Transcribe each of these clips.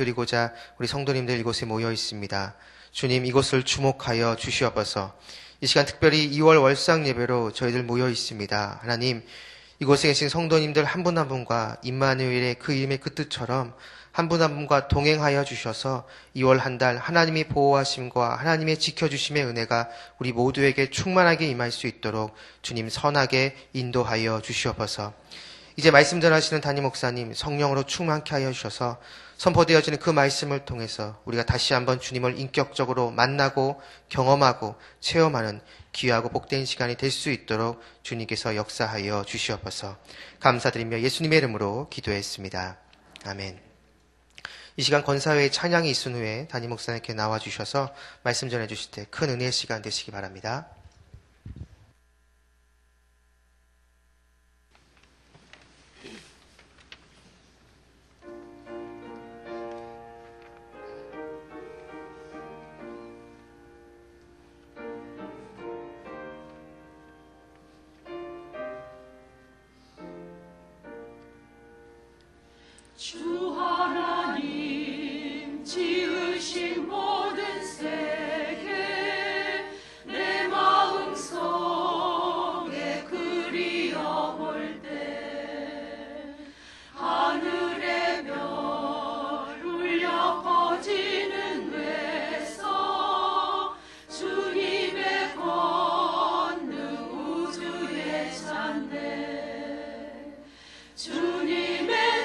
드리고자 우리 성도님들 이곳에 모여 있습니다. 주님, 이곳을 주목하여 주시옵소서. 이 시간 특별히 2월 월상 예배로 저희들 모여 있습니다. 하나님, 이곳에 계신 성도님들 한 분 한 분과 임마누엘의 그 이름의 그 뜻처럼 한 분 한 분과 동행하여 주셔서 2월 한 달 하나님이 보호하심과 하나님의 지켜주심의 은혜가 우리 모두에게 충만하게 임할 수 있도록 주님 선하게 인도하여 주시옵소서. 이제 말씀 전하시는 담임 목사님 성령으로 충만케 하여 주셔서 선포되어지는 그 말씀을 통해서 우리가 다시 한번 주님을 인격적으로 만나고 경험하고 체험하는 귀하고 복된 시간이 될 수 있도록 주님께서 역사하여 주시옵소서. 감사드리며 예수님의 이름으로 기도했습니다. 아멘. 이 시간 권사회의 찬양이 있은 후에 담임 목사님께 나와주셔서 말씀 전해주실 때 큰 은혜의 시간 되시기 바랍니다. 주 하나님 지으신 모든 세계 내 마음속에 그리워볼 때 하늘의 별 울려 퍼지는 외서 주님의 권능 우주에 찬대 주님의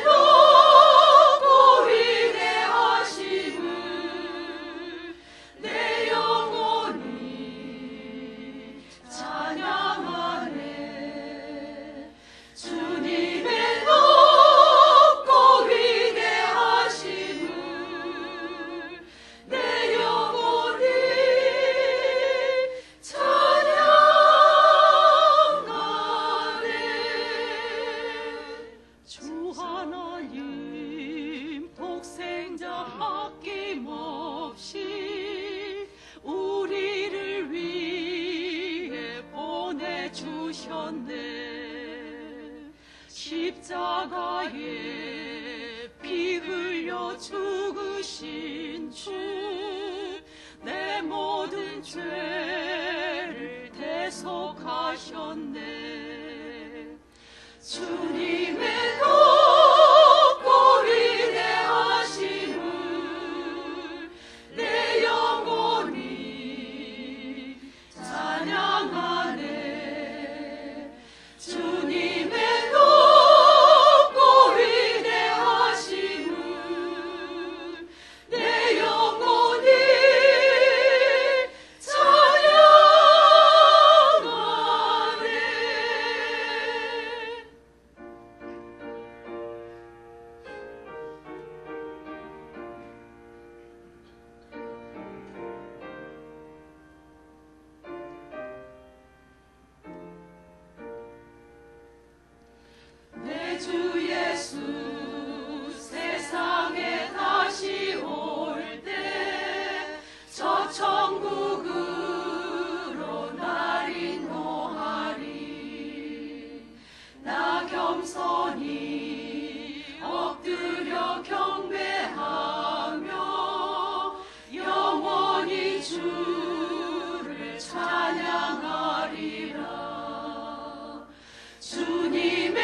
십자가에 피 흘려 죽으신 주 내 모든 죄를 대속하셨네. 주님의 높고 위대하심을 내 영혼이 찬양하네. 주님의 주 예수 세상에 다시 올 때 저 천국으로 날 인도하리. 나 겸손히 엎드려 경배하며 영원히 주를 찬양하리라. 주님의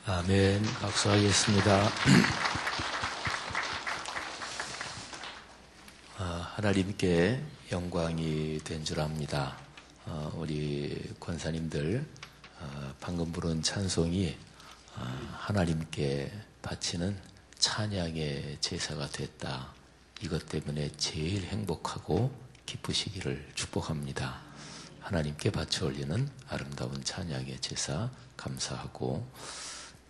아멘. 박수하겠습니다. 하나님께 영광이 된 줄 압니다. 우리 권사님들 방금 부른 찬송이 하나님께 바치는 찬양의 제사가 됐다. 이것 때문에 제일 행복하고 기쁘시기를 축복합니다. 하나님께 바쳐 올리는 아름다운 찬양의 제사 감사하고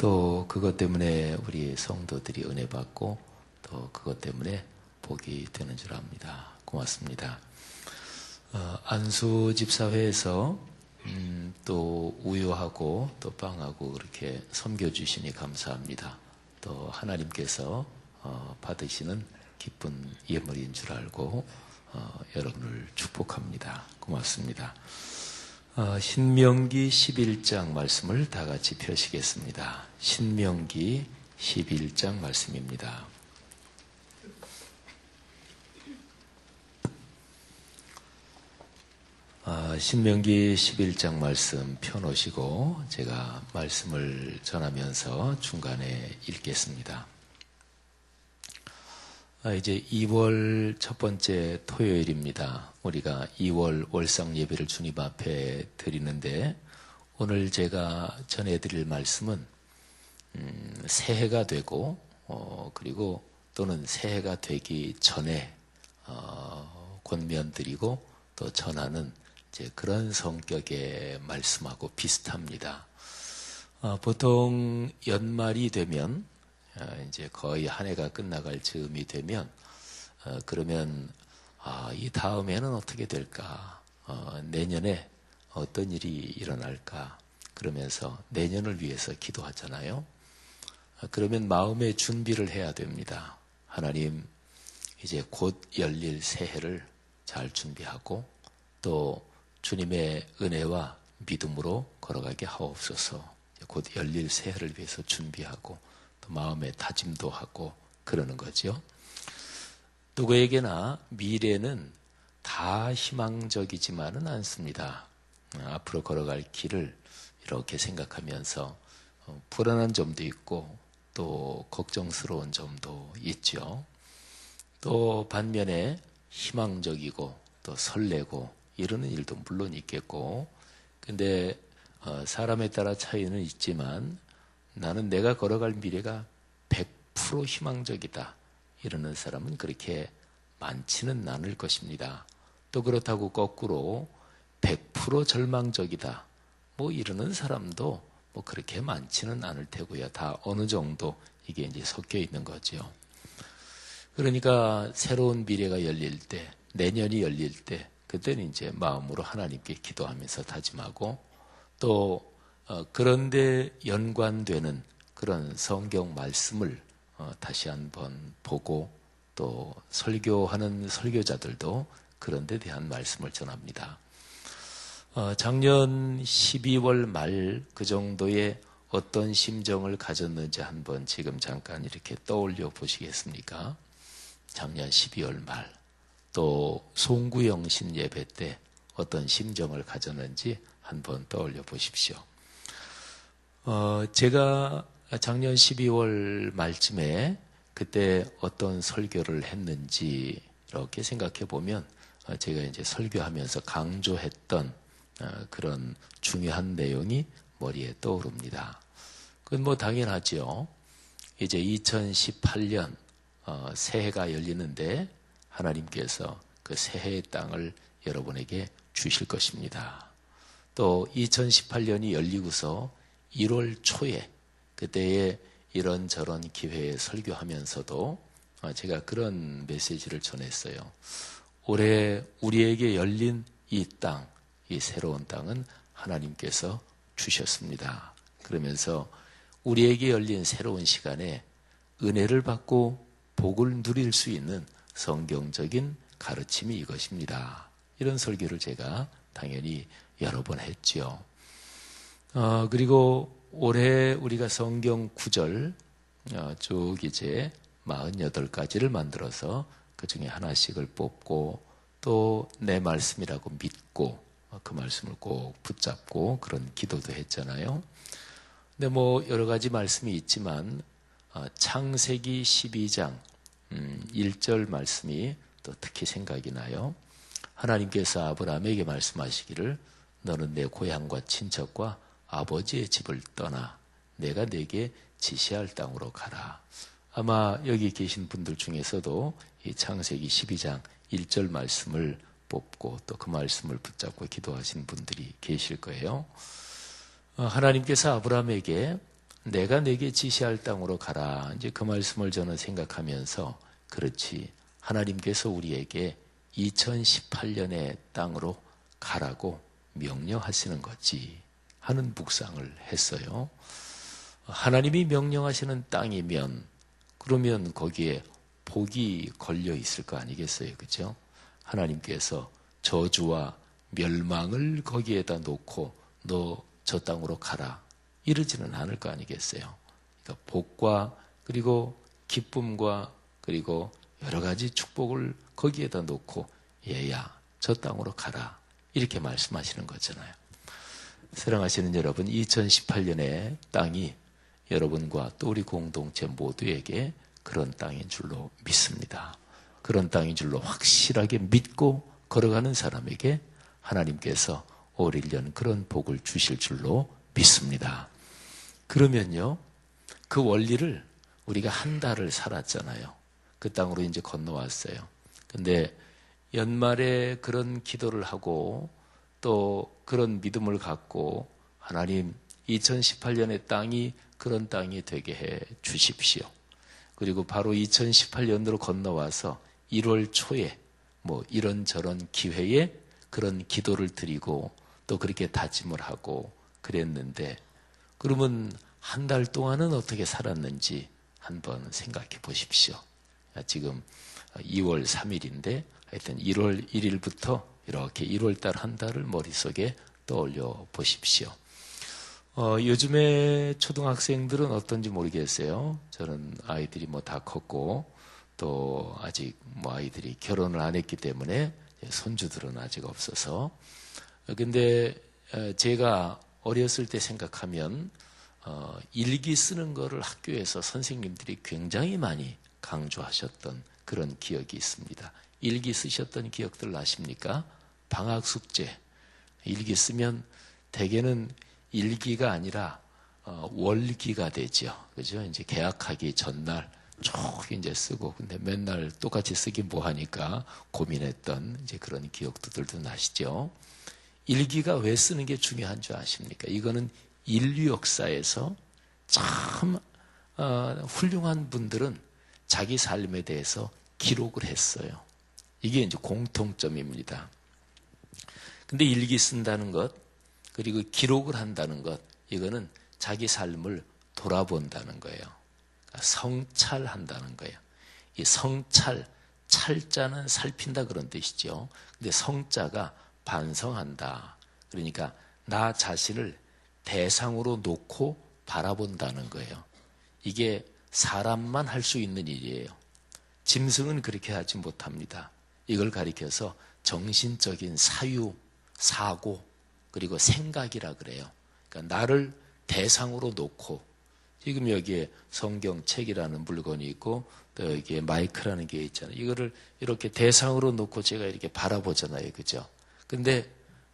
또 그것 때문에 우리 성도들이 은혜 받고 또 그것 때문에 복이 되는 줄 압니다. 고맙습니다. 안수 집사회에서 또 우유하고 또 빵하고 그렇게 섬겨주시니 감사합니다. 또 하나님께서 받으시는 기쁜 예물인 줄 알고 여러분을 축복합니다. 고맙습니다. 신명기 11장 말씀을 다 같이 펴시겠습니다. 신명기 11장 말씀입니다. 신명기 11장 말씀 펴놓으시고 제가 말씀을 전하면서 중간에 읽겠습니다. 이제 2월 첫 번째 토요일입니다. 우리가 2월 월상 예배를 주님 앞에 드리는데 오늘 제가 전해드릴 말씀은 새해가 되고 그리고 또는 새해가 되기 전에 권면드리고 또 전하는 이제 그런 성격의 말씀하고 비슷합니다. 보통 연말이 되면 이제 거의 한 해가 끝나갈 즈음이 되면 그러면 이 다음에는 어떻게 될까? 내년에 어떤 일이 일어날까? 그러면서 내년을 위해서 기도하잖아요. 그러면 마음의 준비를 해야 됩니다. 하나님, 이제 곧 열릴 새해를 잘 준비하고 또 주님의 은혜와 믿음으로 걸어가게 하옵소서. 곧 열릴 새해를 위해서 준비하고 또 마음의 다짐도 하고 그러는 거죠. 누구에게나 미래는 다 희망적이지만은 않습니다. 앞으로 걸어갈 길을 이렇게 생각하면서 불안한 점도 있고 또 걱정스러운 점도 있죠. 또 반면에 희망적이고 또 설레고 이러는 일도 물론 있겠고, 근데 사람에 따라 차이는 있지만 나는 내가 걸어갈 미래가 100% 희망적이다 이러는 사람은 그렇게 많지는 않을 것입니다. 또 그렇다고 거꾸로 100% 절망적이다 뭐 이러는 사람도 뭐 그렇게 많지는 않을 테고요. 다 어느 정도 이게 이제 섞여 있는 거죠. 그러니까 새로운 미래가 열릴 때, 내년이 열릴 때 그때는 이제 마음으로 하나님께 기도하면서 다짐하고 또 그런데 연관되는 그런 성경 말씀을 다시 한번 보고 또 설교하는 설교자들도 그런 데 대한 말씀을 전합니다. 작년 12월 말 그 정도의 어떤 심정을 가졌는지 한번 지금 잠깐 이렇게 떠올려 보시겠습니까? 작년 12월 말 또 송구영신 예배 때 어떤 심정을 가졌는지 한번 떠올려 보십시오. 제가 작년 12월 말쯤에 그때 어떤 설교를 했는지 이렇게 생각해 보면 제가 이제 설교하면서 강조했던 그런 중요한 내용이 머리에 떠오릅니다. 그건 뭐 당연하죠. 이제 2018년 새해가 열리는데 하나님께서 그 새해의 땅을 여러분에게 주실 것입니다. 또 2018년이 열리고서 1월 초에 그때에 이런저런 기회에 설교하면서도 제가 그런 메시지를 전했어요. 올해 우리에게 열린 이 땅, 이 새로운 땅은 하나님께서 주셨습니다. 그러면서 우리에게 열린 새로운 시간에 은혜를 받고 복을 누릴 수 있는 성경적인 가르침이 이것입니다. 이런 설교를 제가 당연히 여러 번 했죠. 그리고 올해 우리가 성경 구절 쭉 이제 48가지를 만들어서 그 중에 하나씩을 뽑고 또 내 말씀이라고 믿고 그 말씀을 꼭 붙잡고 그런 기도도 했잖아요. 근데 뭐 여러 가지 말씀이 있지만 창세기 12장 1절 말씀이 또 특히 생각이 나요. 하나님께서 아브라함에게 말씀하시기를 너는 내 고향과 친척과 아버지의 집을 떠나 내가 내게 지시할 땅으로 가라. 아마 여기 계신 분들 중에서도 이 창세기 12장 1절 말씀을 뽑고 또 그 말씀을 붙잡고 기도하신 분들이 계실 거예요. 하나님께서 아브라함에게 내가 내게 지시할 땅으로 가라. 이제 그 말씀을 저는 생각하면서 그렇지. 하나님께서 우리에게 2018년의 땅으로 가라고 명령하시는 거지 하는 묵상을 했어요. 하나님이 명령하시는 땅이면 그러면 거기에 복이 걸려 있을 거 아니겠어요? 그죠? 하나님께서 저주와 멸망을 거기에다 놓고 너 저 땅으로 가라. 이러지는 않을 거 아니겠어요? 그러니까 복과 그리고 기쁨과 그리고 여러 가지 축복을 거기에다 놓고 얘야 저 땅으로 가라. 이렇게 말씀하시는 거잖아요. 사랑하시는 여러분, 2018년의 땅이 여러분과 또 우리 공동체 모두에게 그런 땅인 줄로 믿습니다. 그런 땅인 줄로 확실하게 믿고 걸어가는 사람에게 하나님께서 올 1년 그런 복을 주실 줄로 믿습니다. 그러면요, 그 원리를 우리가 한 달을 살았잖아요. 그 땅으로 이제 건너왔어요. 근데 연말에 그런 기도를 하고 또 그런 믿음을 갖고 하나님 2018년의 땅이 그런 땅이 되게 해 주십시오. 그리고 바로 2018년으로 건너와서 1월 초에 뭐 이런저런 기회에 그런 기도를 드리고 또 그렇게 다짐을 하고 그랬는데 그러면 한 달 동안은 어떻게 살았는지 한번 생각해 보십시오. 지금 2월 3일인데 하여튼 1월 1일부터 이렇게 1월 달 한 달을 머릿속에 떠올려 보십시오. 요즘에 초등학생들은 어떤지 모르겠어요. 저는 아이들이 뭐 다 컸고 또 아직 뭐 아이들이 결혼을 안 했기 때문에 손주들은 아직 없어서. 근데 제가 어렸을 때 생각하면 일기 쓰는 거를 학교에서 선생님들이 굉장히 많이 강조하셨던 그런 기억이 있습니다. 일기 쓰셨던 기억들 아십니까? 방학 숙제 일기 쓰면 대개는 일기가 아니라 월기가 되죠. 그죠? 이제 개학하기 전날 쭉 이제 쓰고 근데 맨날 똑같이 쓰기 뭐 하니까 고민했던 이제 그런 기억들도 나시죠. 일기가 왜 쓰는 게 중요한 줄 아십니까? 이거는 인류 역사에서 참 훌륭한 분들은 자기 삶에 대해서 기록을 했어요. 이게 이제 공통점입니다. 근데 일기 쓴다는 것, 그리고 기록을 한다는 것, 이거는 자기 삶을 돌아본다는 거예요. 그러니까 성찰한다는 거예요. 이 성찰, 찰자는 살핀다 그런 뜻이죠. 근데 성자가 반성한다. 그러니까 나 자신을 대상으로 놓고 바라본다는 거예요. 이게 사람만 할 수 있는 일이에요. 짐승은 그렇게 하지 못합니다. 이걸 가리켜서 정신적인 사유, 사고, 그리고 생각이라 그래요. 그러니까 나를 대상으로 놓고 지금 여기에 성경책이라는 물건이 있고 또 여기에 마이크라는 게 있잖아요. 이거를 이렇게 대상으로 놓고 제가 이렇게 바라보잖아요. 그죠? 근데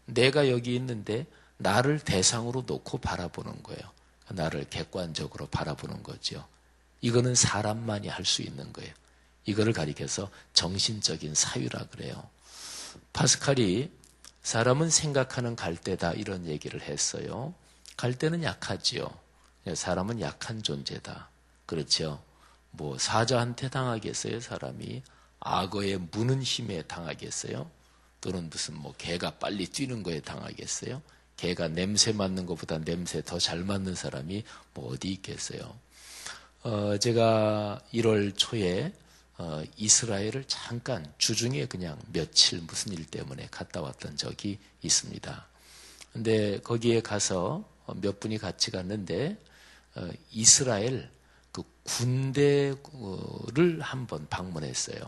내가 여기 있는데 나를 대상으로 놓고 바라보는 거예요. 나를 객관적으로 바라보는 거죠. 이거는 사람만이 할 수 있는 거예요. 이거를 가리켜서 정신적인 사유라 그래요. 파스칼이 사람은 생각하는 갈대다 이런 얘기를 했어요. 갈대는 약하지요. 사람은 약한 존재다. 그렇죠. 뭐 사자한테 당하겠어요, 사람이? 악어의 무는 힘에 당하겠어요? 또는 무슨 뭐 개가 빨리 뛰는 거에 당하겠어요? 개가 냄새 맡는 것보다 냄새 더 잘 맡는 사람이 뭐 어디 있겠어요? 제가 1월 초에 이스라엘을 잠깐 주중에 그냥 며칠 무슨 일 때문에 갔다 왔던 적이 있습니다. 근데 거기에 가서 몇 분이 같이 갔는데 이스라엘 그 군대를 한번 방문했어요.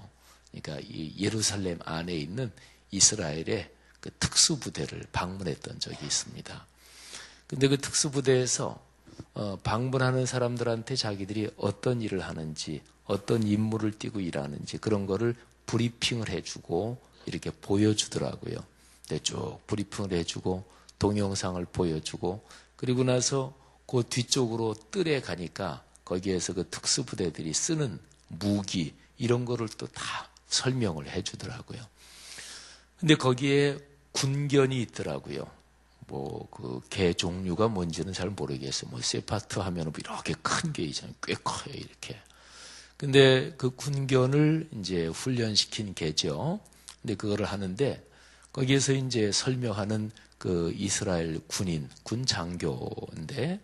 그러니까 이 예루살렘 안에 있는 이스라엘의 그 특수부대를 방문했던 적이 있습니다. 근데 그 특수부대에서 방문하는 사람들한테 자기들이 어떤 일을 하는지 어떤 임무를 띠고 일하는지 그런 거를 브리핑을 해주고 이렇게 보여주더라고요. 네, 쭉 브리핑을 해주고 동영상을 보여주고 그리고 나서 그 뒤쪽으로 뜰에 가니까 거기에서 그 특수부대들이 쓰는 무기 이런 거를 또 다 설명을 해주더라고요. 근데 거기에 군견이 있더라고요. 뭐 그 개 종류가 뭔지는 잘 모르겠어요. 뭐 세파트 하면은 이렇게 큰 게 있잖아요. 꽤 커요, 이렇게. 근데 그 군견을 이제 훈련시킨 개죠. 근데 그거를 하는데 거기에서 이제 설명하는 그 이스라엘 군인, 군 장교인데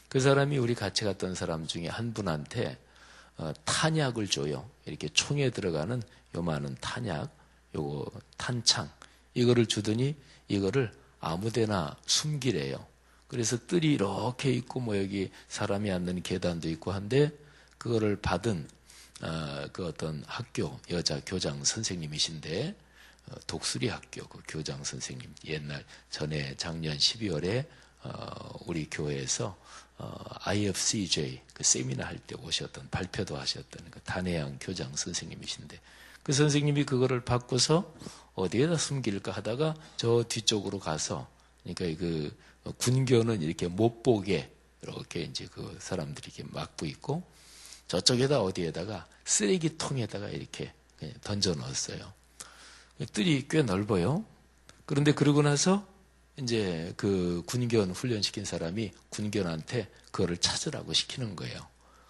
그 사람이 우리 같이 갔던 사람 중에 한 분한테 탄약을 줘요. 이렇게 총에 들어가는 요만한 탄약, 요거 탄창 이거를 주더니 이거를 아무데나 숨기래요. 그래서 뜰이 이렇게 있고 뭐 여기 사람이 앉는 계단도 있고 한데 그거를 받은 그 어떤 학교 여자 교장 선생님이신데 독수리 학교 그 교장 선생님 옛날 전에 작년 12월에 우리 교회에서 IFCJ 그 세미나 할 때 오셨던 발표도 하셨던 그 단혜양 교장 선생님이신데 그 선생님이 그거를 받고서 어디에다 숨길까 하다가 저 뒤쪽으로 가서 그러니까 그 군견은 이렇게 못 보게 이렇게 이제 그 사람들이 이렇게 막고 있고 저쪽에다 어디에다가 쓰레기통에다가 이렇게 던져 넣었어요. 뜰이 꽤 넓어요. 그런데 그러고 나서 이제 그 군견 훈련시킨 사람이 군견한테 그거를 찾으라고 시키는 거예요.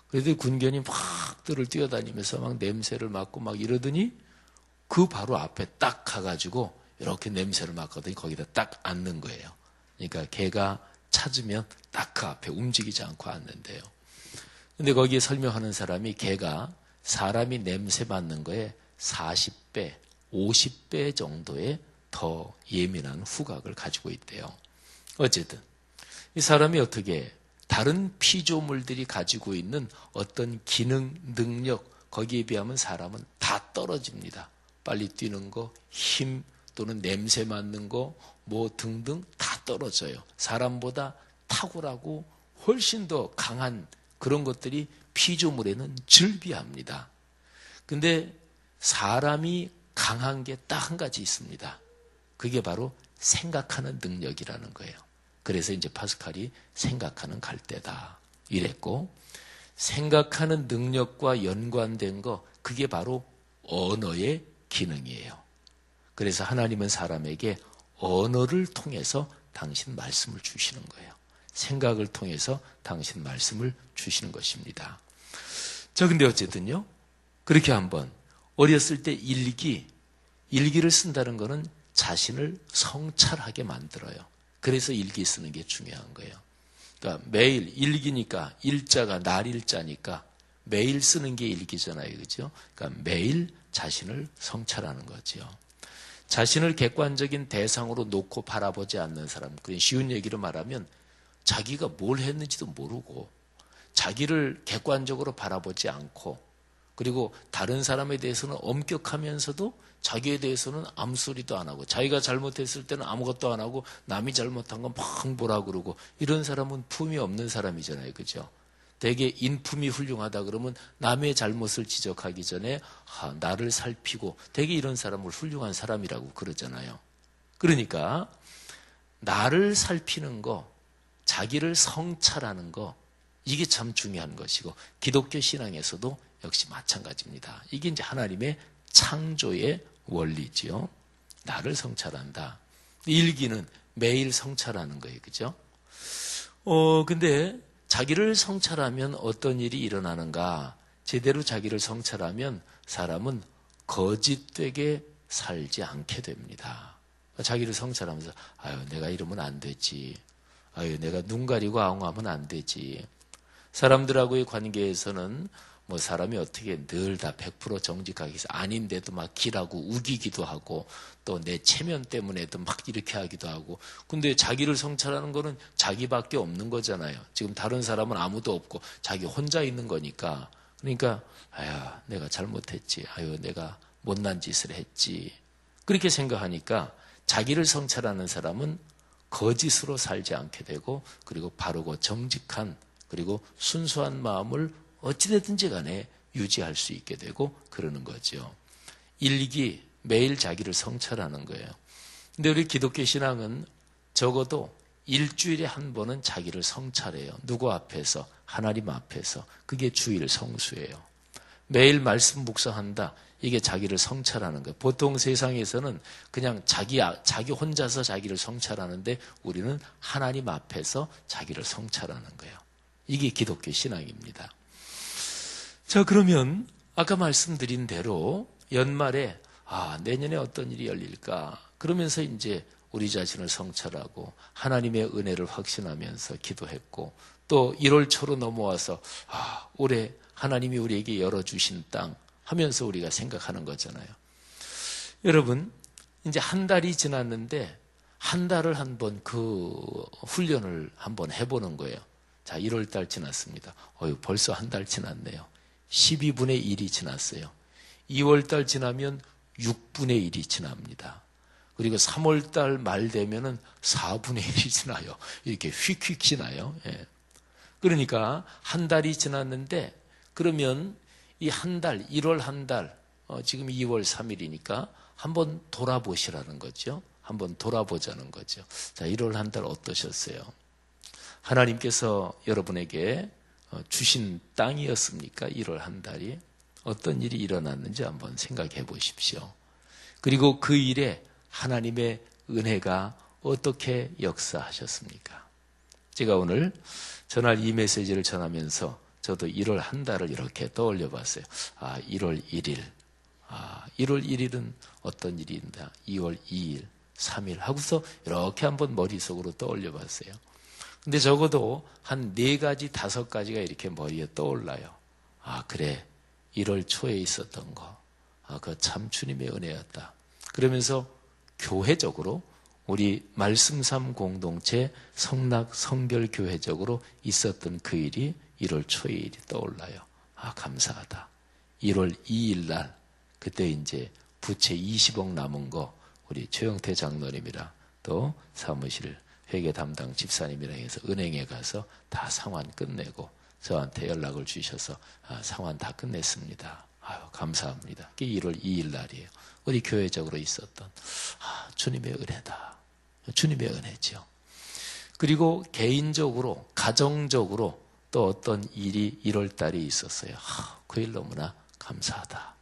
그래서 군견이 막 뜰을 뛰어다니면서 막 냄새를 맡고 막 이러더니 그 바로 앞에 딱 가가지고 이렇게 냄새를 맡거든요. 거기다 딱 앉는 거예요. 그러니까 개가 찾으면 딱 그 앞에 움직이지 않고 앉는데요. 근데 거기에 설명하는 사람이 개가 사람이 냄새 맡는 거에 40배, 50배 정도의 더 예민한 후각을 가지고 있대요. 어쨌든 이 사람이 어떻게 다른 피조물들이 가지고 있는 어떤 기능, 능력 거기에 비하면 사람은 다 떨어집니다. 빨리 뛰는 거, 힘 또는 냄새 맡는 거, 뭐 등등 다 떨어져요. 사람보다 탁월하고 훨씬 더 강한 그런 것들이 피조물에는 즐비합니다. 근데 사람이 강한 게 딱 한 가지 있습니다. 그게 바로 생각하는 능력이라는 거예요. 그래서 이제 파스칼이 생각하는 갈대다 이랬고 생각하는 능력과 연관된 거 그게 바로 언어의 기능이에요. 그래서 하나님은 사람에게 언어를 통해서 당신 말씀을 주시는 거예요. 생각을 통해서 당신 말씀을 주시는 것입니다. 자, 근데 어쨌든요. 그렇게 한번 어렸을 때 일기를 쓴다는 거는 자신을 성찰하게 만들어요. 그래서 일기 쓰는 게 중요한 거예요. 그러니까 매일 일기니까 일자가 날일자니까 매일 쓰는 게 일기잖아요. 그죠? 그러니까 매일 자신을 성찰하는 거죠. 자신을 객관적인 대상으로 놓고 바라보지 않는 사람, 그냥 쉬운 얘기로 말하면 자기가 뭘 했는지도 모르고 자기를 객관적으로 바라보지 않고 그리고 다른 사람에 대해서는 엄격하면서도 자기에 대해서는 아무 소리도 안 하고 자기가 잘못했을 때는 아무것도 안 하고 남이 잘못한 건 막 뭐라 그러고 이런 사람은 품이 없는 사람이잖아요. 그죠? 되게 인품이 훌륭하다 그러면 남의 잘못을 지적하기 전에 나를 살피고 되게 이런 사람을 훌륭한 사람이라고 그러잖아요. 그러니까 나를 살피는 거, 자기를 성찰하는 거 이게 참 중요한 것이고 기독교 신앙에서도 역시 마찬가지입니다. 이게 이제 하나님의 창조의 원리지요. 나를 성찰한다. 일기는 매일 성찰하는 거예요. 그죠? 근데 자기를 성찰하면 어떤 일이 일어나는가? 제대로 자기를 성찰하면 사람은 거짓되게 살지 않게 됩니다. 자기를 성찰하면서 아유 내가 이러면 안 되지. 아유 내가 눈 가리고 아웅하면 안 되지. 사람들하고의 관계에서는 뭐 사람이 어떻게 늘 다 100% 정직하게 해서 아닌데도 막 기라고 우기기도 하고 또 내 체면 때문에도 막 이렇게 하기도 하고 근데 자기를 성찰하는 거는 자기밖에 없는 거잖아요. 지금 다른 사람은 아무도 없고 자기 혼자 있는 거니까 그러니까 아유 내가 잘못했지. 아유 내가 못난 짓을 했지. 그렇게 생각하니까 자기를 성찰하는 사람은 거짓으로 살지 않게 되고 그리고 바르고 정직한 그리고 순수한 마음을 어찌됐든지 간에 유지할 수 있게 되고 그러는 거죠. 일기, 매일 자기를 성찰하는 거예요. 근데 우리 기독교 신앙은 적어도 일주일에 한 번은 자기를 성찰해요. 누구 앞에서? 하나님 앞에서. 그게 주일 성수예요. 매일 말씀 묵상한다. 이게 자기를 성찰하는 거예요. 보통 세상에서는 그냥 자기 혼자서 자기를 성찰하는데 우리는 하나님 앞에서 자기를 성찰하는 거예요. 이게 기독교 신앙입니다. 자, 그러면 아까 말씀드린 대로 연말에 내년에 어떤 일이 열릴까? 그러면서 이제 우리 자신을 성찰하고 하나님의 은혜를 확신하면서 기도했고 또 1월 초로 넘어와서 올해 하나님이 우리에게 열어주신 땅 하면서 우리가 생각하는 거잖아요. 여러분, 이제 한 달이 지났는데 한 달을 한번 그 훈련을 한번 해보는 거예요. 자, 1월 달 지났습니다. 벌써 한 달 지났네요. 12분의 1이 지났어요. 2월 달 지나면 6분의 1이 지납니다. 그리고 3월 달 말 되면은 4분의 1이 지나요. 이렇게 휙휙 지나요. 예. 그러니까 한 달이 지났는데 그러면 이 한 달, 1월 한 달, 지금 2월 3일이니까 한번 돌아보시라는 거죠. 한번 돌아보자는 거죠. 자, 1월 한 달 어떠셨어요? 하나님께서 여러분에게 주신 땅이었습니까? 1월 한 달이 어떤 일이 일어났는지 한번 생각해 보십시오. 그리고 그 일에 하나님의 은혜가 어떻게 역사하셨습니까? 제가 오늘 전날 이 메시지를 전하면서 저도 1월 한 달을 이렇게 떠올려 봤어요. 1월 1일. 1월 1일은 어떤 일이 있나? 2월 2일, 3일 하고서 이렇게 한번 머릿속으로 떠올려 봤어요. 근데 적어도 한 4가지, 5가지가 이렇게 머리에 떠올라요. 그래. 1월 초에 있었던 거. 그거 참 주님의 은혜였다. 그러면서 교회적으로 우리 말씀삼 공동체 성락 성결교회적으로 있었던 그 일이 1월 초의 일이 떠올라요. 감사하다. 1월 2일 날 그때 이제 부채 20억 남은 거 우리 최영태 장로님이랑 또 사무실 회계 담당 집사님이랑 해서 은행에 가서 다 상환 끝내고 저한테 연락을 주셔서 상환 다 끝냈습니다. 감사합니다. 그게 1월 2일 날이에요. 우리 교회적으로 있었던 주님의 은혜다. 주님의 은혜죠. 그리고 개인적으로 가정적으로 또 어떤 일이 1월 달에 있었어요. 그 일 너무나 감사하다.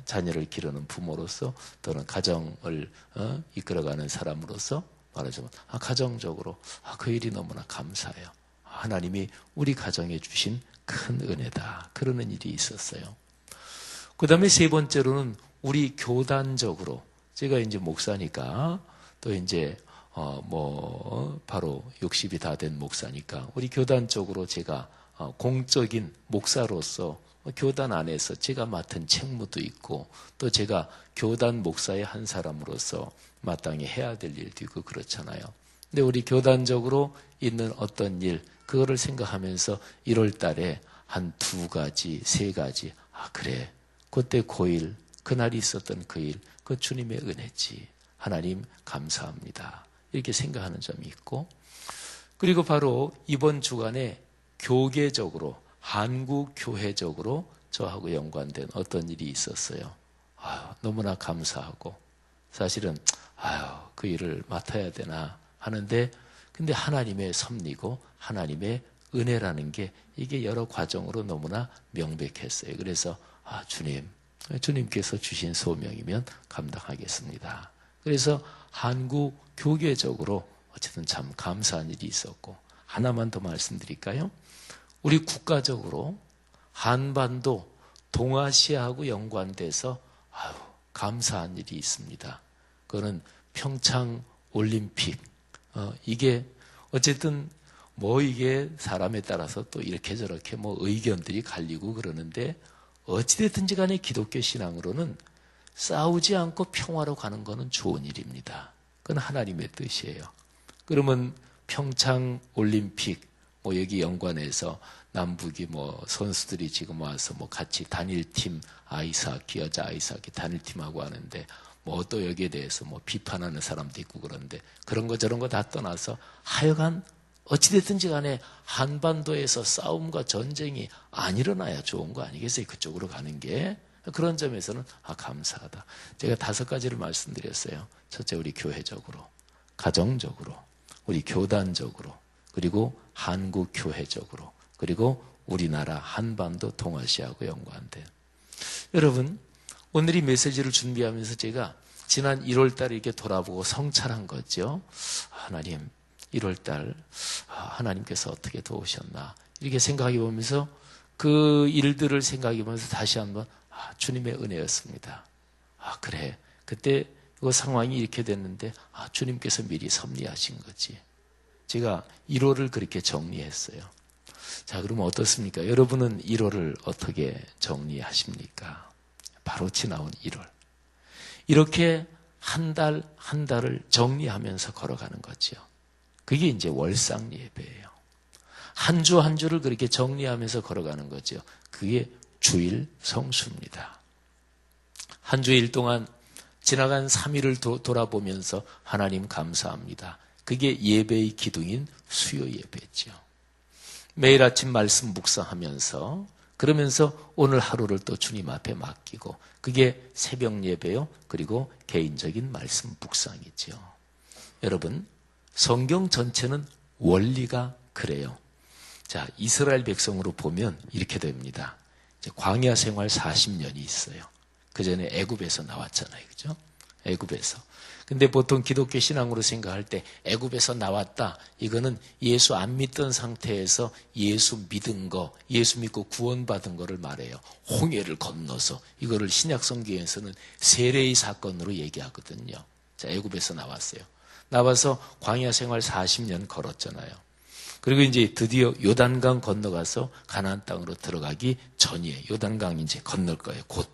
자녀를 기르는 부모로서 또는 가정을 이끌어가는 사람으로서 말하자면 가정적으로 그 일이 너무나 감사해요. 하나님이 우리 가정에 주신 큰 은혜다. 그러는 일이 있었어요. 그 다음에 세 번째로는 우리 교단적으로 제가 이제 목사니까 또 이제 바로 60이 다 된 목사니까 우리 교단 쪽으로 제가 공적인 목사로서 교단 안에서 제가 맡은 책무도 있고 또 제가 교단 목사의 한 사람으로서 마땅히 해야 될 일도 있고 그렇잖아요. 근데 우리 교단적으로 있는 어떤 일 그거를 생각하면서 1월 달에 한 2가지, 3가지 그래 그때 고1 그날 있었던 그 일 그 주님의 은혜지. 하나님 감사합니다. 이렇게 생각하는 점이 있고 그리고 바로 이번 주간에 교계적으로 한국교회적으로 저하고 연관된 어떤 일이 있었어요. 너무나 감사하고 사실은 그 일을 맡아야 되나 하는데 근데 하나님의 섭리고 하나님의 은혜라는 게 이게 여러 과정으로 너무나 명백했어요. 그래서 주님께서 주신 소명이면 감당하겠습니다. 그래서 한국 교계적으로 어쨌든 참 감사한 일이 있었고 하나만 더 말씀드릴까요? 우리 국가적으로 한반도 동아시아하고 연관돼서 감사한 일이 있습니다. 그거는 평창 올림픽 이게 어쨌든 이게 사람에 따라서 또 이렇게 저렇게 의견들이 갈리고 그러는데 어찌됐든지 간에 기독교 신앙으로는 싸우지 않고 평화로 가는 것은 좋은 일입니다. 그건 하나님의 뜻이에요. 그러면 평창 올림픽 여기 연관해서 남북이 선수들이 지금 와서 같이 단일팀 아이스하키 여자 아이스하키 단일팀하고 하는데 또 여기에 대해서 비판하는 사람도 있고 그런데 그런 거 저런 거 다 떠나서 하여간 어찌됐든지 간에 한반도에서 싸움과 전쟁이 안 일어나야 좋은 거 아니겠어요? 그쪽으로 가는 게. 그런 점에서는 감사하다. 제가 5가지를 말씀드렸어요. 첫째 우리 교회적으로, 가정적으로, 우리 교단적으로, 그리고 한국교회적으로, 그리고 우리나라 한반도 동아시아하고 연관된 여러분, 오늘 이 메시지를 준비하면서 제가 지난 1월 달에 이렇게 돌아보고 성찰한 거죠. 하나님, 1월 달 하나님께서 어떻게 도우셨나 이렇게 생각해 보면서 그 일들을 생각해 보면서 다시 한번 주님의 은혜였습니다. 그래, 그때 그 상황이 이렇게 됐는데 주님께서 미리 섭리하신 거지. 제가 1월을 그렇게 정리했어요. 자, 그러면 어떻습니까? 여러분은 1월을 어떻게 정리하십니까? 바로 지나온 1월. 이렇게 한 달 한 달을 정리하면서 걸어가는 거죠. 그게 이제 월상 예배예요. 한 주 한 주를 그렇게 정리하면서 걸어가는 거죠. 그게 주일 성수입니다. 한 주일 동안 지나간 3일을 돌아보면서 하나님 감사합니다. 그게 예배의 기둥인 수요 예배죠. 매일 아침 말씀 묵상하면서 그러면서 오늘 하루를 또 주님 앞에 맡기고 그게 새벽 예배요. 그리고 개인적인 말씀 묵상이죠. 여러분, 성경 전체는 원리가 그래요. 자, 이스라엘 백성으로 보면 이렇게 됩니다. 이제 광야 생활 40년이 있어요. 그 전에 애굽에서 나왔잖아요. 그죠? 애굽에서. 근데 보통 기독교 신앙으로 생각할 때 애굽에서 나왔다. 이거는 예수 안 믿던 상태에서 예수 믿은 거, 예수 믿고 구원받은 거를 말해요. 홍해를 건너서 이거를 신약 성경에서는 세례의 사건으로 얘기하거든요. 자, 애굽에서 나왔어요. 나와서 광야 생활 40년 걸었잖아요. 그리고 이제 드디어 요단강 건너가서 가나안 땅으로 들어가기 전이에요. 요단강 이제 건널 거예요. 곧.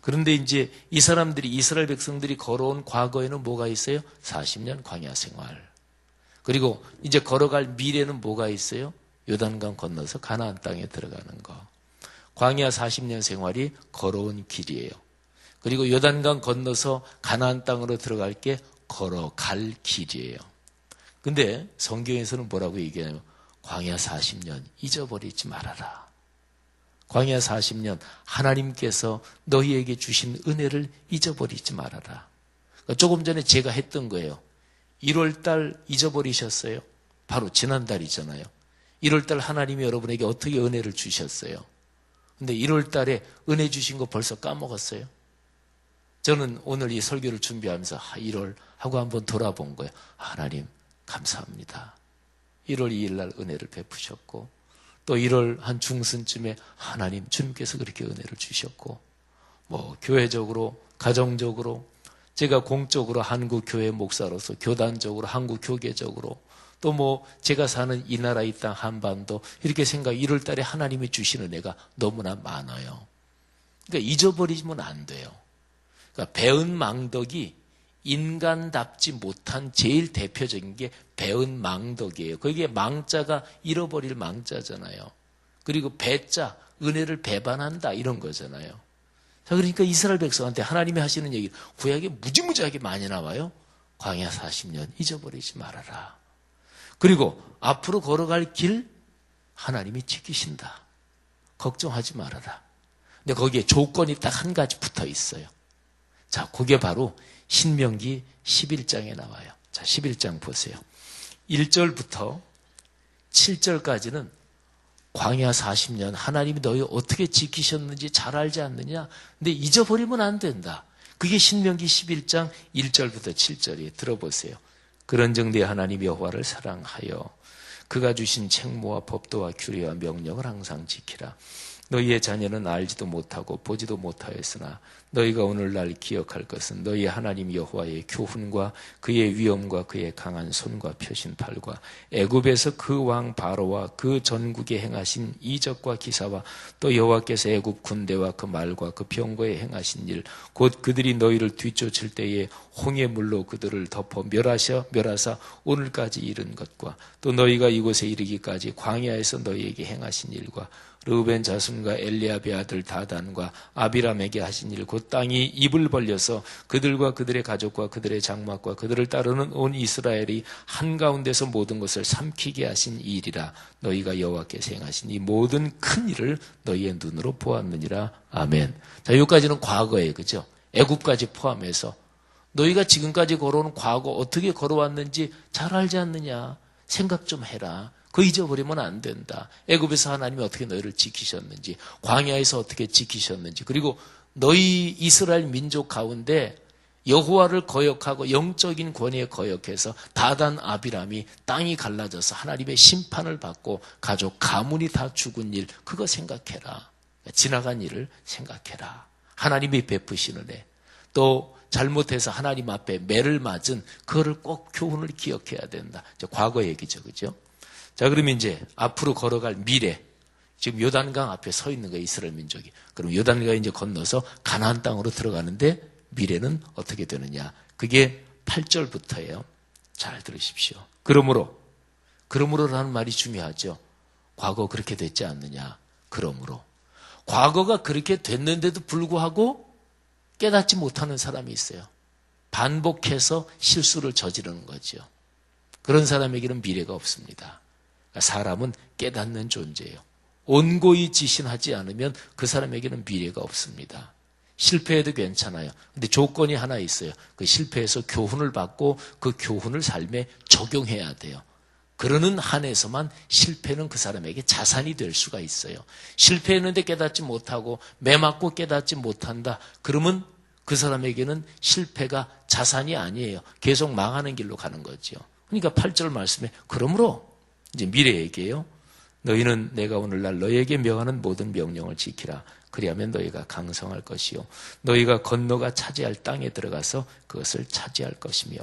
그런데 이제 이 사람들이 이스라엘 백성들이 걸어온 과거에는 뭐가 있어요? 40년 광야 생활. 그리고 이제 걸어갈 미래는 뭐가 있어요? 요단강 건너서 가나안 땅에 들어가는 거. 광야 40년 생활이 걸어온 길이에요. 그리고 요단강 건너서 가나안 땅으로 들어갈 게 걸어갈 길이에요. 근데 성경에서는 뭐라고 얘기하냐면 광야 40년 잊어버리지 말아라. 광야 40년 하나님께서 너희에게 주신 은혜를 잊어버리지 말아라. 그러니까 조금 전에 제가 했던 거예요. 1월달 잊어버리셨어요? 바로 지난달이잖아요. 1월달 하나님이 여러분에게 어떻게 은혜를 주셨어요? 근데 1월달에 은혜 주신 거 벌써 까먹었어요? 저는 오늘 이 설교를 준비하면서 1월 하고 한번 돌아본 거예요. 하나님 감사합니다. 1월 2일 날 은혜를 베푸셨고 또 1월 한 중순쯤에 하나님 주님께서 그렇게 은혜를 주셨고 뭐 교회적으로 가정적으로 제가 공적으로 한국교회 목사로서 교단적으로 한국교계적으로 또 뭐 제가 사는 이 나라 이 땅 한반도 이렇게 생각 1월 달에 하나님이 주신 은혜가 너무나 많아요. 그러니까 잊어버리면 안 돼요. 그러니까 배은 망덕이 인간답지 못한 제일 대표적인 게 배은 망덕이에요. 그게 망자가 잃어버릴 망자잖아요. 그리고 배자, 은혜를 배반한다 이런 거잖아요. 자, 그러니까 이스라엘 백성한테 하나님이 하시는 얘기 구약에 무지무지하게 많이 나와요. 광야 40년 잊어버리지 말아라. 그리고 앞으로 걸어갈 길 하나님이 지키신다. 걱정하지 말아라. 근데 거기에 조건이 딱 한 가지 붙어 있어요. 자, 그게 바로 신명기 11장에 나와요. 자, 11장 보세요. 1절부터 7절까지는 광야 40년 하나님이 너희 어떻게 지키셨는지 잘 알지 않느냐? 근데 잊어버리면 안 된다. 그게 신명기 11장 1절부터 7절이에요. 들어보세요. 그런즉 네 하나님 여호와를 사랑하여 그가 주신 책무와 법도와 규례와 명령을 항상 지키라. 너희의 자녀는 알지도 못하고 보지도 못하였으나 너희가 오늘날 기억할 것은 너희 하나님 여호와의 교훈과 그의 위엄과 그의 강한 손과 펴신 팔과 애굽에서 그 왕 바로와 그 전국에 행하신 이적과 기사와 또 여호와께서 애굽 군대와 그 말과 그 병거에 행하신 일 곧 그들이 너희를 뒤쫓을 때에 홍해 물로 그들을 덮어 멸하사 오늘까지 이른 것과 또 너희가 이곳에 이르기까지 광야에서 너희에게 행하신 일과 르우벤 자손과 엘리압의 아들 다단과 아비람에게 하신 일 곧 땅이 입을 벌려서 그들과 그들의 가족과 그들의 장막과 그들을 따르는 온 이스라엘이 한가운데서 모든 것을 삼키게 하신 이 일이라. 너희가 여호와께서 행하신 이 모든 큰 일을 너희의 눈으로 보았느니라. 아멘. 자, 여기까지는 과거예요. 그죠? 애굽까지 포함해서 너희가 지금까지 걸어온 과거 어떻게 걸어왔는지 잘 알지 않느냐? 생각 좀 해라. 그거 잊어버리면 안 된다. 애굽에서 하나님이 어떻게 너희를 지키셨는지, 광야에서 어떻게 지키셨는지, 그리고 너희 이스라엘 민족 가운데 여호와를 거역하고 영적인 권위에 거역해서 다단 아비람이 땅이 갈라져서 하나님의 심판을 받고 가족 가문이 다 죽은 일, 그거 생각해라. 지나간 일을 생각해라. 하나님이 베푸시는 애. 또 잘못해서 하나님 앞에 매를 맞은 그거를 꼭 교훈을 기억해야 된다. 과거 얘기죠. 그죠? 자, 그러면 이제 앞으로 걸어갈 미래. 지금 요단강 앞에 서 있는 거예요, 이스라엘 민족이. 그럼 요단강 이제 건너서 가나안 땅으로 들어가는데 미래는 어떻게 되느냐? 그게 8절부터예요. 잘 들으십시오. 그러므로라는 말이 중요하죠. 과거 그렇게 됐지 않느냐? 그러므로. 과거가 그렇게 됐는데도 불구하고 깨닫지 못하는 사람이 있어요. 반복해서 실수를 저지르는 거죠. 그런 사람에게는 미래가 없습니다. 사람은 깨닫는 존재예요. 온고이 지신하지 않으면 그 사람에게는 미래가 없습니다. 실패해도 괜찮아요. 근데 조건이 하나 있어요. 그 실패해서 교훈을 받고 그 교훈을 삶에 적용해야 돼요. 그러는 한에서만 실패는 그 사람에게 자산이 될 수가 있어요. 실패했는데 깨닫지 못하고 매 맞고 깨닫지 못한다. 그러면 그 사람에게는 실패가 자산이 아니에요. 계속 망하는 길로 가는 거죠. 그러니까 8절 말씀에 그러므로 이제 미래 얘기예요. 너희는 내가 오늘날 너희에게 명하는 모든 명령을 지키라. 그리하면 너희가 강성할 것이요 너희가 건너가 차지할 땅에 들어가서 그것을 차지할 것이며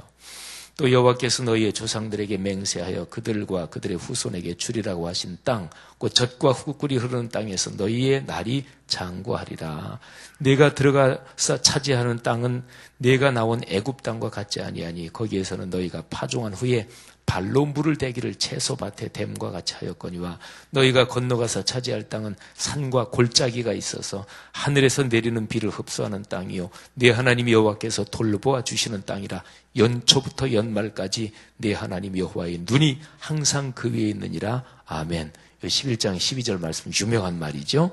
또 여호와께서 너희의 조상들에게 맹세하여 그들과 그들의 후손에게 주리라고 하신 땅, 곧 젖과 흙꿀이 흐르는 땅에서 너희의 날이 장구하리라. 내가 들어가서 차지하는 땅은 내가 나온 애굽 땅과 같지 아니하니 거기에서는 너희가 파종한 후에 발로 물을 대기를 채소밭에 댐과 같이 하였거니와 너희가 건너가서 차지할 땅은 산과 골짜기가 있어서 하늘에서 내리는 비를 흡수하는 땅이요 내 하나님 여호와께서 돌보아 주시는 땅이라. 연초부터 연말까지 내 하나님 여호와의 눈이 항상 그 위에 있느니라. 아멘. 11장 12절 말씀 유명한 말이죠.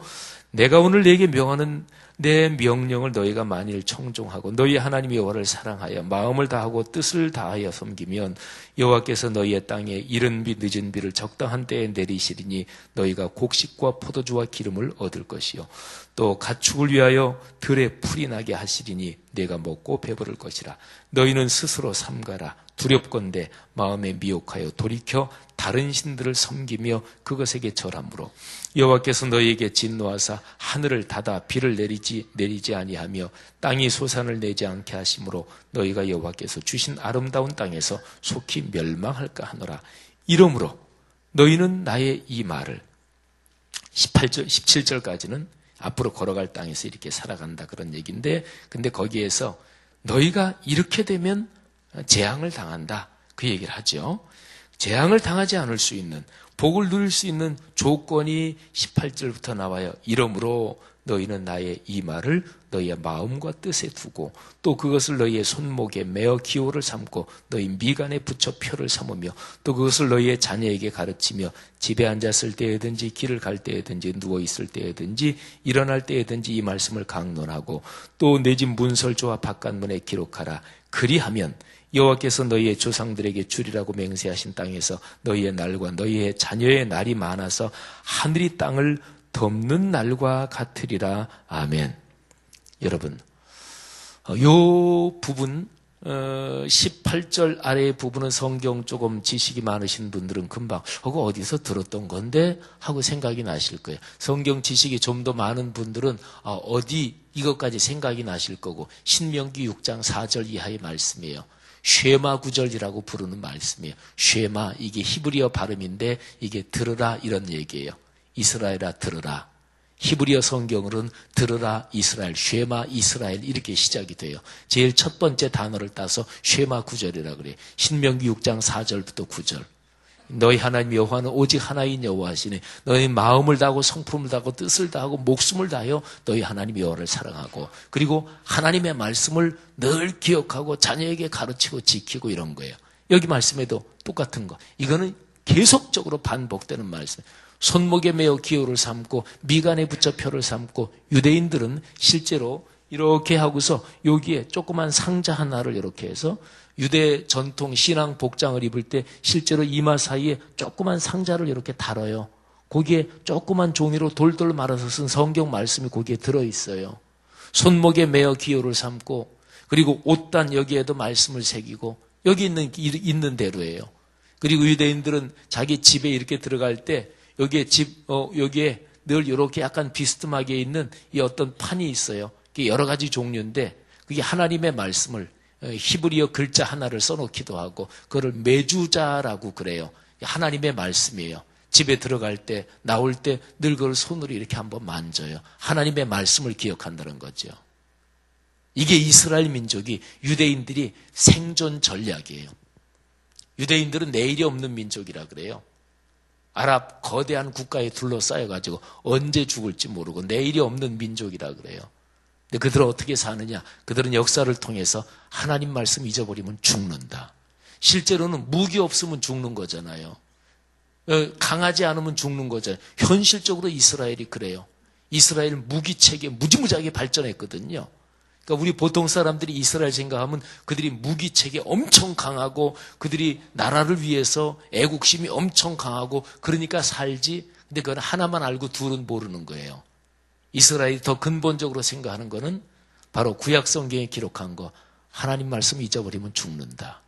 내가 오늘 너에게 명하는 내 명령을 너희가 만일 청종하고 너희 하나님 여호와를 사랑하여 마음을 다하고 뜻을 다하여 섬기면 여호와께서 너희의 땅에 이른 비 늦은 비를 적당한 때에 내리시리니 너희가 곡식과 포도주와 기름을 얻을 것이요 또 가축을 위하여 들에 풀이 나게 하시리니 내가 먹고 배부를 것이라. 너희는 스스로 삼가라. 두렵건대 마음에 미혹하여 돌이켜 다른 신들을 섬기며 그것에게 절함으로 여호와께서 너희에게 진노하사 하늘을 닫아 비를 내리지 아니하며 땅이 소산을 내지 않게 하심으로 너희가 여호와께서 주신 아름다운 땅에서 속히 멸망할까 하노라. 이러므로 너희는 나의 이 말을 18절, 17절까지는 앞으로 걸어갈 땅에서 이렇게 살아간다 그런 얘기인데 근데 거기에서 너희가 이렇게 되면 재앙을 당한다 그 얘기를 하죠. 재앙을 당하지 않을 수 있는 복을 누릴 수 있는 조건이 18절부터 나와요. 이러므로 너희는 나의 이 말을 너희의 마음과 뜻에 두고 또 그것을 너희의 손목에 매어 기호를 삼고 너희 미간에 붙여 표를 삼으며 또 그것을 너희의 자녀에게 가르치며 집에 앉았을 때에든지 길을 갈 때에든지 누워있을 때에든지 일어날 때에든지 이 말씀을 강론하고 또 내 집 문설조와 바깥문에 기록하라. 그리하면 여호와께서 너희의 조상들에게 주리라고 맹세하신 땅에서 너희의 날과 너희의 자녀의 날이 많아서 하늘이 땅을 덮는 날과 같으리라. 아멘. 여러분, 요 부분 18절 아래의 부분은 성경 조금 지식이 많으신 분들은 금방 그거 어디서 들었던 건데 하고 생각이 나실 거예요. 성경 지식이 좀 더 많은 분들은 어디 이것까지 생각이 나실 거고 신명기 6장 4절 이하의 말씀이에요. 쉐마 구절이라고 부르는 말씀이에요. 쉐마, 이게 히브리어 발음인데 이게 들으라 이런 얘기예요. 이스라엘아 들으라. 히브리어 성경으로는 들으라 이스라엘, 쉐마 이스라엘 이렇게 시작이 돼요. 제일 첫 번째 단어를 따서 쉐마 구절이라고 그래요. 신명기 6장 4절부터 9절. 너희 하나님 여호와는 오직 하나인 여호와시니 너희 마음을 다하고 성품을 다하고 뜻을 다하고 목숨을 다하여 너희 하나님 여호와를 사랑하고 그리고 하나님의 말씀을 늘 기억하고 자녀에게 가르치고 지키고 이런 거예요. 여기 말씀에도 똑같은 거. 이거는 계속적으로 반복되는 말씀이에요. 손목에 매어 기호를 삼고 미간에 붙여 표를 삼고 유대인들은 실제로 이렇게 하고서 여기에 조그만 상자 하나를 이렇게 해서 유대 전통 신앙 복장을 입을 때 실제로 이마 사이에 조그만 상자를 이렇게 달아요. 거기에 조그만 종이로 돌돌 말아서 쓴 성경 말씀이 거기에 들어있어요. 손목에 매어 기호를 삼고 그리고 옷단 여기에도 말씀을 새기고 여기 있는 대로예요. 그리고 유대인들은 자기 집에 이렇게 들어갈 때 여기에 늘 이렇게 약간 비스듬하게 있는 이 어떤 판이 있어요. 그게 여러 가지 종류인데 그게 하나님의 말씀을 히브리어 글자 하나를 써놓기도 하고 그거를 메주자라고 그래요. 하나님의 말씀이에요. 집에 들어갈 때 나올 때 늘 그걸 손으로 이렇게 한번 만져요. 하나님의 말씀을 기억한다는 거죠. 이게 이스라엘 민족이 유대인들이 생존 전략이에요. 유대인들은 내일이 없는 민족이라 그래요. 아랍 거대한 국가에 둘러싸여가지고 언제 죽을지 모르고 내일이 없는 민족이라 그래요. 근데 그들은 어떻게 사느냐? 그들은 역사를 통해서 하나님 말씀 잊어버리면 죽는다. 실제로는 무기 없으면 죽는 거잖아요. 강하지 않으면 죽는 거잖아요. 현실적으로 이스라엘이 그래요. 이스라엘 무기체계 무지무지하게 발전했거든요. 그러니까 우리 보통 사람들이 이스라엘 생각하면 그들이 무기체계 엄청 강하고 그들이 나라를 위해서 애국심이 엄청 강하고 그러니까 살지. 근데 그건 하나만 알고 둘은 모르는 거예요. 이스라엘이 더 근본적으로 생각하는 거는 바로 구약 성경에 기록한 거 하나님 말씀 잊어버리면 죽는다.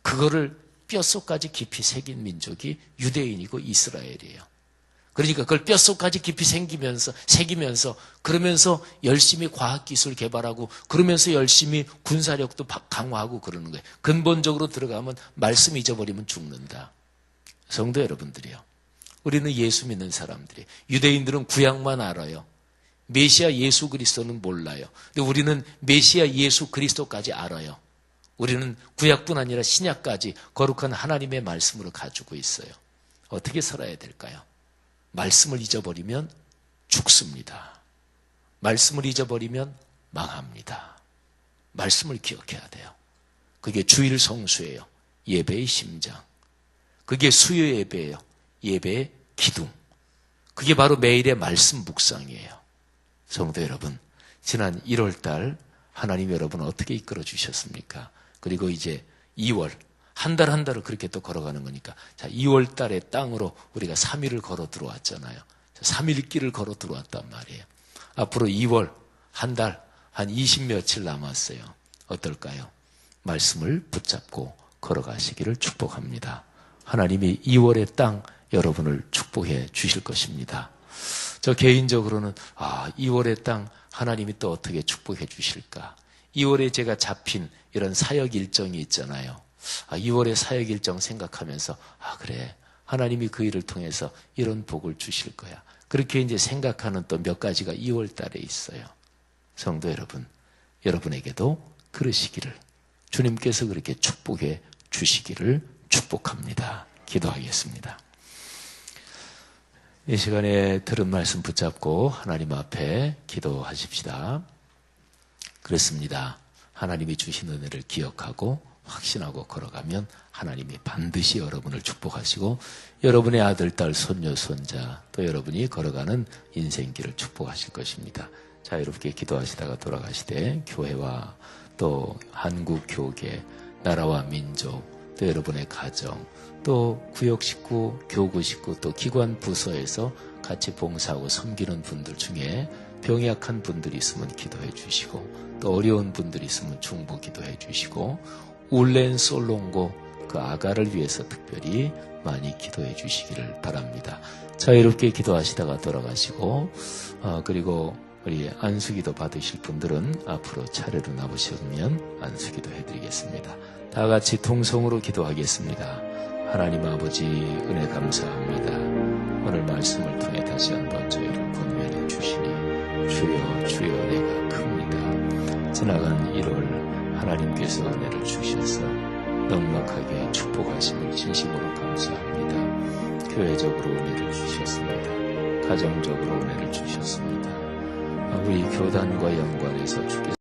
그거를 뼛속까지 깊이 새긴 민족이 유대인이고 이스라엘이에요. 그러니까 그걸 뼛속까지 깊이 새기면서 그러면서 열심히 과학기술 개발하고 그러면서 열심히 군사력도 강화하고 그러는 거예요. 근본적으로 들어가면 말씀 잊어버리면 죽는다. 성도 여러분들이요. 우리는 예수 믿는 사람들이 유대인들은 구약만 알아요. 메시아 예수 그리스도는 몰라요. 근데 우리는 메시아 예수 그리스도까지 알아요. 우리는 구약뿐 아니라 신약까지 거룩한 하나님의 말씀으로 가지고 있어요. 어떻게 살아야 될까요? 말씀을 잊어버리면 죽습니다. 말씀을 잊어버리면 망합니다. 말씀을 기억해야 돼요. 그게 주일 성수예요. 예배의 심장. 그게 수요 예배예요. 예배의 기둥. 그게 바로 매일의 말씀 묵상이에요. 성도 여러분, 지난 1월 달 하나님 여러분을 어떻게 이끌어 주셨습니까? 그리고 이제 2월, 한 달 한 달을 그렇게 또 걸어가는 거니까. 자, 2월 달의 땅으로 우리가 3일을 걸어 들어왔잖아요. 3일 길을 걸어 들어왔단 말이에요. 앞으로 2월, 한 달, 한 20 며칠 남았어요. 어떨까요? 말씀을 붙잡고 걸어가시기를 축복합니다. 하나님이 2월의 땅 여러분을 축복해 주실 것입니다. 저 개인적으로는 2월의 땅 하나님이 또 어떻게 축복해 주실까? 2월에 제가 잡힌 이런 사역 일정이 있잖아요. 2월의 사역 일정 생각하면서 그래 하나님이 그 일을 통해서 이런 복을 주실 거야. 그렇게 이제 생각하는 또 몇 가지가 2월 달에 있어요. 성도 여러분, 여러분에게도 그러시기를 주님께서 그렇게 축복해 주시기를 축복합니다. 기도하겠습니다. 이 시간에 들은 말씀 붙잡고 하나님 앞에 기도하십시다. 그렇습니다. 하나님이 주신 은혜를 기억하고 확신하고 걸어가면 하나님이 반드시 여러분을 축복하시고 여러분의 아들, 딸, 손녀, 손자 또 여러분이 걸어가는 인생길을 축복하실 것입니다. 자유롭게 기도하시다가 돌아가시되 교회와 또 한국 교계, 나라와 민족, 또 여러분의 가정, 또 구역 식구, 교구 식구, 또 기관 부서에서 같이 봉사하고 섬기는 분들 중에 병이 약한 분들이 있으면 기도해 주시고 또 어려운 분들이 있으면 중보 기도해 주시고 울렌 솔롱고 그 아가를 위해서 특별히 많이 기도해 주시기를 바랍니다. 자유롭게 기도하시다가 돌아가시고 그리고 우리 안수기도 받으실 분들은 앞으로 차례로 나오시면 안수기도 해드리겠습니다. 다 같이 통성으로 기도하겠습니다. 하나님 아버지 은혜 감사합니다. 오늘 말씀을 통해 다시 한번 저희를 권면해 주시니 주여 주여 은혜가 큽니다. 지나간 1월 하나님께서 은혜를 주셔서 넉넉하게 축복하심을 진심으로 감사합니다. 교회적으로 은혜를 주셨습니다. 가정적으로 은혜를 주셨습니다. 우리 교단과 연관해서 주께서